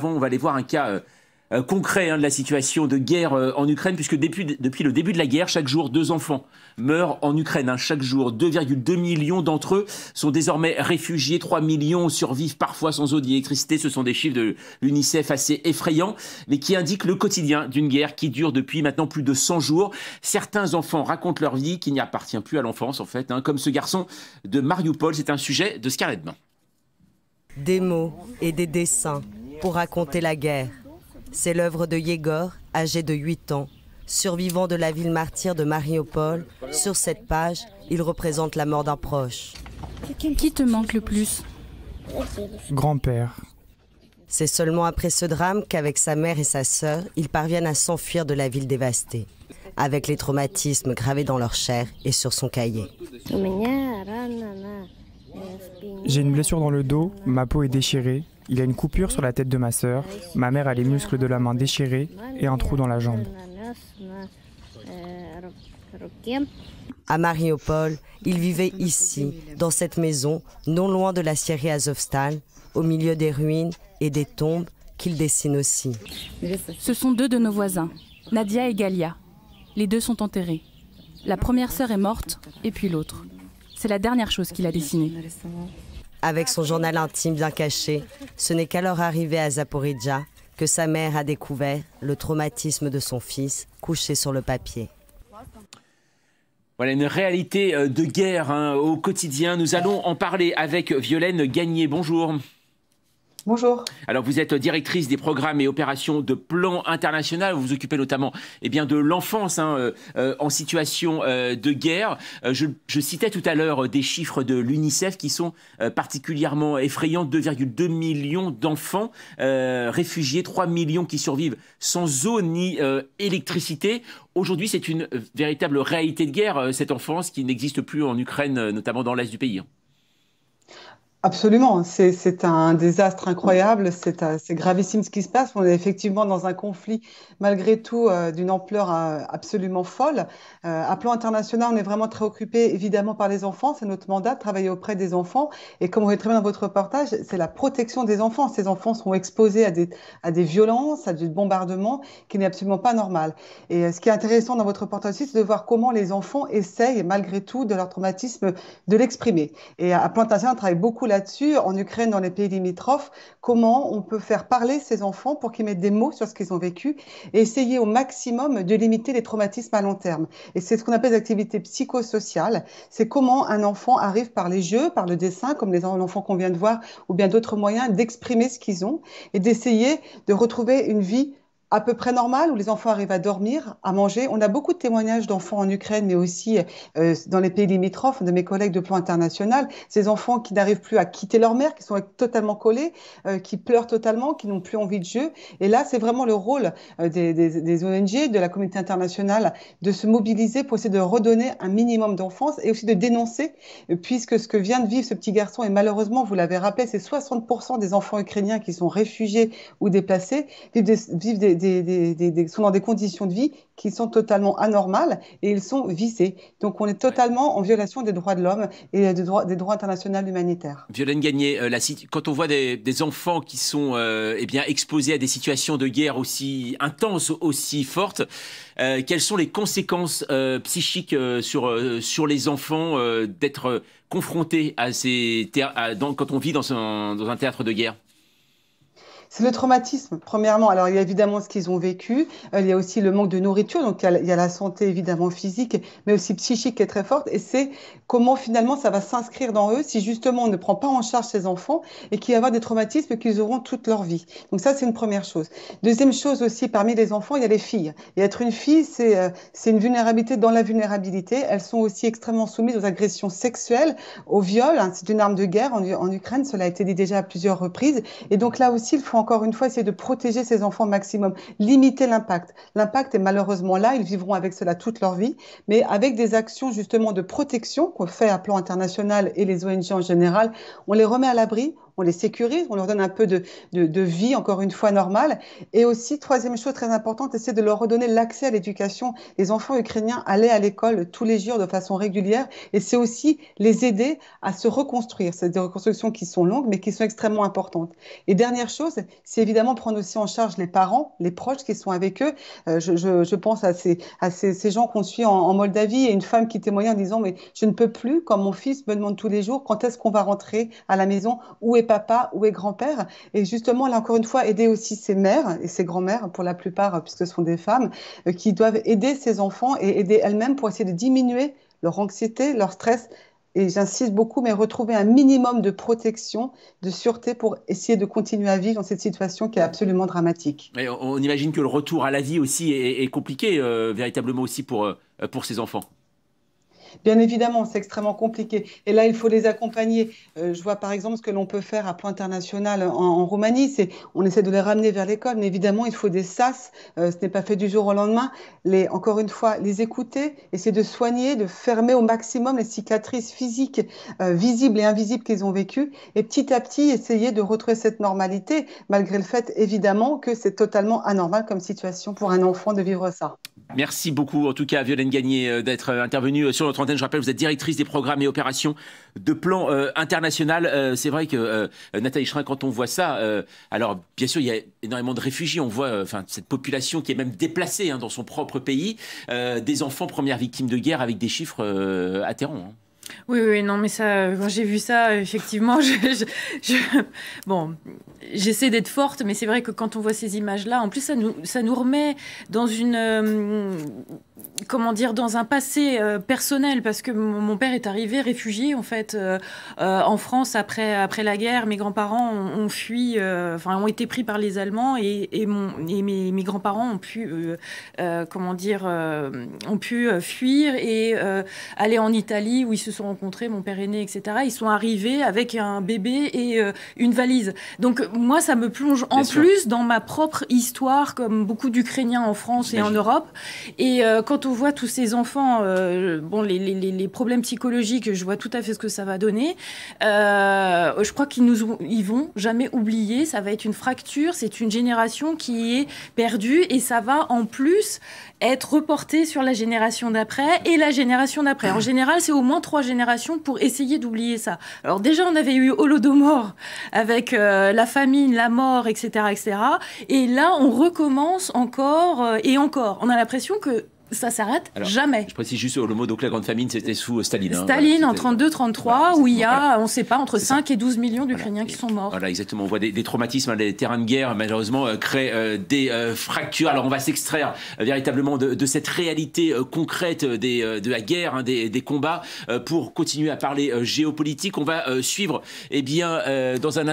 avant, on va aller voir un cas concret de la situation de guerre en Ukraine, puisque depuis le début de la guerre, chaque jour, 2 enfants meurent en Ukraine. Chaque jour, 2,2 millions d'entre eux sont désormais réfugiés. 3 millions survivent parfois sans eau ni électricité. Ce sont des chiffres de l'UNICEF assez effrayants, mais qui indiquent le quotidien d'une guerre qui dure depuis maintenant plus de 100 jours. Certains enfants racontent leur vie qui n'y appartient plus à l'enfance, en fait, comme ce garçon de Mariupol. C'est un sujet de Scarlett Bain. Des mots et des dessins pour raconter la guerre. C'est l'œuvre de Yegor, âgé de 8 ans, survivant de la ville martyre de Mariupol. Sur cette page, il représente la mort d'un proche. Qui te manque le plus? Grand-père. C'est seulement après ce drame qu'avec sa mère et sa sœur, ils parviennent à s'enfuir de la ville dévastée, avec les traumatismes gravés dans leur chair et sur son cahier. J'ai une blessure dans le dos, ma peau est déchirée, il y a une coupure sur la tête de ma sœur, ma mère a les muscles de la main déchirés et un trou dans la jambe. À Mariupol, il vivait ici, dans cette maison, non loin de la scierie Azovstal, au milieu des ruines et des tombes qu'il dessine aussi. Ce sont 2 de nos voisins, Nadia et Galia. Les 2 sont enterrés. La première sœur est morte, et puis l'autre. C'est la dernière chose qu'il a dessinée. Avec son journal intime bien caché, ce n'est qu'à leur arrivée à Zaporijjia que sa mère a découvert le traumatisme de son fils couché sur le papier. Voilà une réalité de guerre au quotidien. Nous allons en parler avec Violaine Gagné. Bonjour. Bonjour. Alors vous êtes directrice des programmes et opérations de Plan International. Vous vous occupez notamment de l'enfance en situation de guerre. Je citais tout à l'heure des chiffres de l'UNICEF qui sont particulièrement effrayants. 2,2 millions d'enfants réfugiés, 3 millions qui survivent sans eau ni électricité. Aujourd'hui, c'est une véritable réalité de guerre, cette enfance qui n'existe plus en Ukraine, notamment dans l'est du pays. Absolument, c'est un désastre incroyable, c'est gravissime ce qui se passe. On est effectivement dans un conflit malgré tout d'une ampleur absolument folle. À plan international, on est vraiment très occupé évidemment par les enfants, c'est notre mandat de travailler auprès des enfants. Et comme vous voyez très bien dans votre reportage, c'est la protection des enfants. Ces enfants sont exposés à des violences, à du bombardement qui n'est absolument pas normal. Et ce qui est intéressant dans votre reportage aussi, c'est de voir comment les enfants essayent malgré tout de leur traumatisme de l'exprimer. Et à plan international, on travaille beaucoup là-dessus, en Ukraine, dans les pays limitrophes, comment on peut faire parler ces enfants pour qu'ils mettent des mots sur ce qu'ils ont vécu et essayer au maximum de limiter les traumatismes à long terme. Et c'est ce qu'on appelle les activités psychosociales. C'est comment un enfant arrive par les jeux, par le dessin, comme l'enfant qu'on vient de voir, ou bien d'autres moyens d'exprimer ce qu'ils ont et d'essayer de retrouver une vie à peu près normal, où les enfants arrivent à dormir, à manger. On a beaucoup de témoignages d'enfants en Ukraine, mais aussi dans les pays limitrophes, de mes collègues de Plan International, ces enfants qui n'arrivent plus à quitter leur mère, qui sont totalement collés, qui pleurent totalement, qui n'ont plus envie de jeu. Et là, c'est vraiment le rôle des ONG, de la communauté internationale, de se mobiliser pour essayer de redonner un minimum d'enfance et aussi de dénoncer, puisque ce que vient de vivre ce petit garçon, et malheureusement, vous l'avez rappelé, c'est 60% des enfants ukrainiens qui sont réfugiés ou déplacés, sont dans des conditions de vie qui sont totalement anormales et ils sont visés. Donc on est totalement en violation des droits de l'homme et des droits internationaux humanitaires. Violaine Gagné, quand on voit des enfants qui sont exposés à des situations de guerre aussi intenses, aussi fortes, quelles sont les conséquences psychiques sur les enfants d'être confrontés à quand on vit dans un théâtre de guerre? C'est le traumatisme, premièrement. Alors, il y a évidemment ce qu'ils ont vécu. Il y a aussi le manque de nourriture. Donc, il y a la santé, évidemment, physique, mais aussi psychique qui est très forte. Et c'est comment, finalement, ça va s'inscrire dans eux si, justement, on ne prend pas en charge ces enfants et qu'il va y avoir des traumatismes qu'ils auront toute leur vie. Donc, ça, c'est une première chose. Deuxième chose aussi, parmi les enfants, il y a les filles. Et être une fille, c'est une vulnérabilité dans la vulnérabilité. Elles sont aussi extrêmement soumises aux agressions sexuelles, au viol. C'est une arme de guerre en Ukraine. Cela a été dit déjà à plusieurs reprises. Et donc, là aussi, il faut encore une fois essayer de protéger ces enfants au maximum, limiter l'impact. L'impact est malheureusement là, ils vivront avec cela toute leur vie, mais avec des actions justement de protection qu'on fait à plan international et les ONG en général, on les remet à l'abri, on les sécurise, on leur donne un peu de vie, encore une fois, normale. Et aussi, troisième chose très importante, c'est de leur redonner l'accès à l'éducation. Les enfants ukrainiens allaient à l'école tous les jours de façon régulière et c'est aussi les aider à se reconstruire. C'est des reconstructions qui sont longues mais qui sont extrêmement importantes. Et dernière chose, c'est évidemment prendre aussi en charge les parents, les proches qui sont avec eux. Je pense à ces gens qu'on suit en Moldavie et une femme qui témoignait en disant « mais je ne peux plus, quand mon fils me demande tous les jours quand est-ce qu'on va rentrer à la maison, où est papa, où est grand-père ?» Et justement, là encore une fois, aider aussi ces mères et ces grands-mères, pour la plupart, puisque ce sont des femmes, qui doivent aider ces enfants et aider elles-mêmes pour essayer de diminuer leur anxiété, leur stress. Et j'insiste beaucoup, mais retrouver un minimum de protection, de sûreté pour essayer de continuer à vivre dans cette situation qui est absolument dramatique. Et on imagine que le retour à la vie aussi est compliqué, véritablement aussi pour ces enfants. Bien évidemment, c'est extrêmement compliqué. Et là, il faut les accompagner. Je vois par exemple ce que l'on peut faire à plan international en Roumanie, c'est on essaie de les ramener vers l'école, mais évidemment, il faut des sas. Ce n'est pas fait du jour au lendemain. Encore une fois, les écouter, essayer de soigner, de fermer au maximum les cicatrices physiques visibles et invisibles qu'ils ont vécues, et petit à petit, essayer de retrouver cette normalité, malgré le fait, évidemment, que c'est totalement anormal comme situation pour un enfant de vivre ça. Merci beaucoup, en tout cas, Violaine Gagné, d'être intervenue sur notre antenne. Je rappelle, vous êtes directrice des programmes et opérations de plan international. C'est vrai que, Nathalie Schrin, quand on voit ça, alors, bien sûr, il y a énormément de réfugiés. On voit cette population qui est même déplacée dans son propre pays. Des enfants premières victimes de guerre avec des chiffres atterrants. Oui, non, mais ça, quand j'ai vu ça, effectivement, bon, j'essaie d'être forte, mais c'est vrai que quand on voit ces images-là, en plus, ça nous remet dans comment dire, dans un passé personnel, parce que mon père est arrivé réfugié, en fait, en France après la guerre. Mes grands-parents ont fui, ont été pris par les Allemands, et mes grands-parents ont pu, comment dire, ont pu fuir et aller en Italie, où ils se sont rencontrés, mon père aîné, etc. Ils sont arrivés avec un bébé et une valise. Donc moi, ça me plonge en plus dans ma propre histoire, comme beaucoup d'Ukrainiens en France et en Europe. Et quand on voit tous ces enfants, les problèmes psychologiques, je vois tout à fait ce que ça va donner. Je crois ils vont jamais oublier. Ça va être une fracture. C'est une génération qui est perdue et ça va en plus être reporté sur la génération d'après et la génération d'après. En général, c'est au moins 3 générations pour essayer d'oublier ça. Alors déjà, on avait eu Holodomor avec la famine, la mort, etc., etc. Et là, on recommence encore et encore. On a l'impression que ça s'arrête jamais. Je précise juste, le mot, donc la grande famine, c'était sous Staline. Staline, en 32-33, où il y a, on ne sait pas, entre 5 et 12 millions d'Ukrainiens qui sont morts. Voilà, exactement. On voit des traumatismes, les terrains de guerre, malheureusement, créent des fractures. Alors, on va s'extraire véritablement de cette réalité concrète de la guerre, des combats, pour continuer à parler géopolitique. On va suivre, dans un